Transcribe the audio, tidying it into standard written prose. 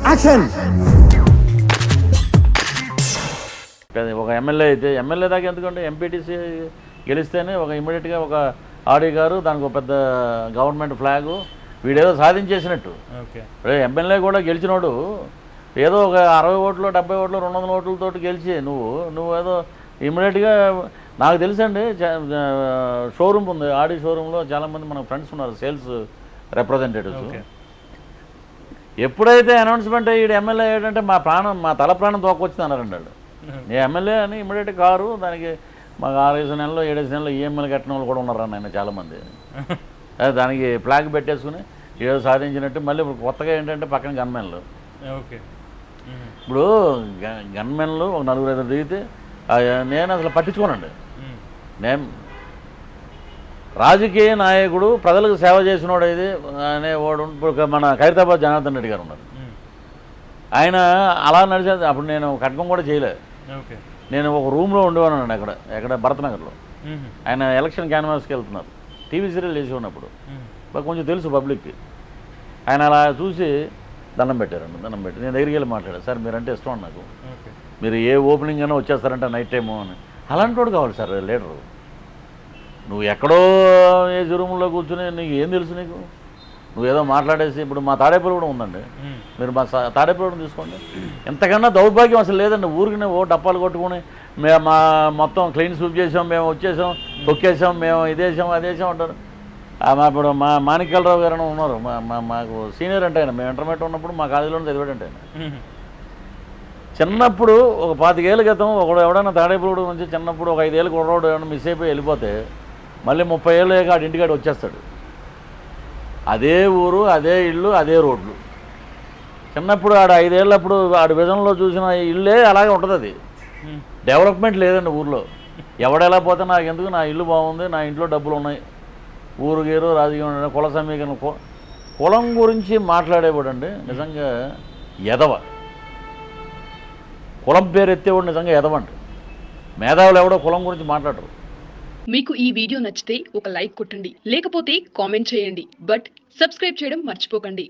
Action. ఒక MLA అయితే MLA దాకా ఎందుకంటే ఎంపీటీసీ గెలిస్తేనే ఒక ఇమ్మీడియట్గా ఒక ఆడి గారు దానికి ఒక పెద్ద గవర్నమెంట్ ఫ్లాగు వీడేదో సాధించేసినట్టు. ఎమ్మెల్యే కూడా గెలిచినోడు ఏదో ఒక 60 ఓట్లు 70 ఓట్లు 200 ఓట్లతో గెలిచి నువ్వు ఏదో ఇమ్మీడియట్గా నాకు తెలుసండి. షోరూమ్ ఉంది, ఆడి షోరూంలో చాలామంది మన ఫ్రెండ్స్ ఉన్నారు సేల్స్ రిప్రజెంటేటివ్స్. ఎప్పుడైతే అనౌన్స్మెంట్ అయ్యి ఎమ్మెల్యే అయ్యాడంటే మా తల ప్రాణం తోకొచ్చింది అన్నారండి వాళ్ళు. నేను ఎమ్మెల్యే అని ఇమ్మీడియట్ కారు దానికి మాకు 6 నెలలు 7 నెలలు ఈఎంఐలు కట్టిన వాళ్ళు కూడా ఉన్నారు ఆయన చాలామంది. దానికి ఫ్లాగ్ పెట్టేసుకుని ఏదో సాధించినట్టు. మళ్ళీ ఇప్పుడు కొత్తగా ఏంటంటే పక్కన గన్మెన్లు. ఇప్పుడు గన్మెన్లు ఒక 4-5 దిగితే నేను అసలు పట్టించుకోనండి. నేను రాజకీయ నాయకుడు ప్రజలకు సేవ చేసినోడు ఇది అనేవాడు. ఇప్పుడు మన ఖైరతాబాద్ జనార్దన్ రెడ్డి గారు ఉన్నారు. ఆయన అలా నడిచేది. అప్పుడు నేను కట్కం కూడా చేయలేదు. నేను ఒక రూమ్లో ఉండేవానండి ఎక్కడ భరత్నగర్లో. ఆయన ఎలక్షన్ క్యాన్వాస్కి వెళ్తున్నారు. టీవీ సీరియల్ చేసి ఉన్నప్పుడు కొంచెం తెలుసు పబ్లిక్కి. ఆయన అలా చూసి దండం పెట్టారండి. దండం పెట్టి నేను దగ్గరికి వెళ్ళి మాట్లాడాను, సార్ మీరంటే ఇష్టం నాకు, మీరు ఏ ఓపెనింగ్ అయినా వచ్చేస్తారంటే నైట్ టైము అని. అలాంటి వాడు కావాలి సార్ లీడరు. నువ్వు ఎక్కడో ఏ రూమ్లో కూర్చుని నీకు ఏం తెలుసు నీకు? నువ్వేదో మాట్లాడేసి ఇప్పుడు మా తాడేపల్లి కూడా ఉందండి. మీరు మా తాడేపల్లి తీసుకోండి. ఎంతకన్నా దౌర్భాగ్యం అసలు లేదండి. ఊరికి ఓ డప్పాలు కొట్టుకుని మా మొత్తం క్లీన్ స్వీప్ చేసాం, మేము వచ్చేసాం, తొక్కేసాం, మేము ఇదేసాం అదేసాం అంటారు. ఇప్పుడు మా మాణిక్యాలరావు గారు ఉన్నారు, మాకు సీనియర్ అంటే ఆయన. మేము ఇంటర్మీడియట్ ఉన్నప్పుడు మా కాలేజీలో చదివాడంటే ఆయన. చిన్నప్పుడు ఒక 25 ఏళ్ళ క్రితం ఎవడైనా తాడేపల్లి నుంచి చిన్నప్పుడు ఒక 5 ఏళ్ళకి కుర్రోడు ఏమైనా మిస్ అయిపోయి వెళ్ళిపోతే మళ్ళీ 30 ఏళ్ళు ఆడి ఇంటికాడ వచ్చేస్తాడు. అదే ఊరు, అదే ఇల్లు, అదే రోడ్లు. చిన్నప్పుడు ఆడు 5 ఏళ్ళప్పుడు ఆడు విజన్లో చూసిన ఇల్లే అలాగే ఉంటుంది. అది డెవలప్మెంట్ లేదండి ఊర్లో. ఎవడెలా పోతే నాకు ఎందుకు, నా ఇల్లు బాగుంది, నా ఇంట్లో డబ్బులు ఉన్నాయి, ఊరు గీరు రాజకీయం కుల సమీకరణ కులం గురించి మాట్లాడేవాడండి నిజంగా ఎదవ. కులం పేరు ఎత్తేవాడు నిజంగా ఎదవండి. మేధావులు ఎవడో కులం గురించి మాట్లాడరు. మీకు ఈ వీడియో నచ్చితే ఒక లైక్ కొట్టండి, లేకపోతే కామెంట్ చేయండి, బట్ సబ్స్క్రైబ్ చేయడం మర్చిపోకండి.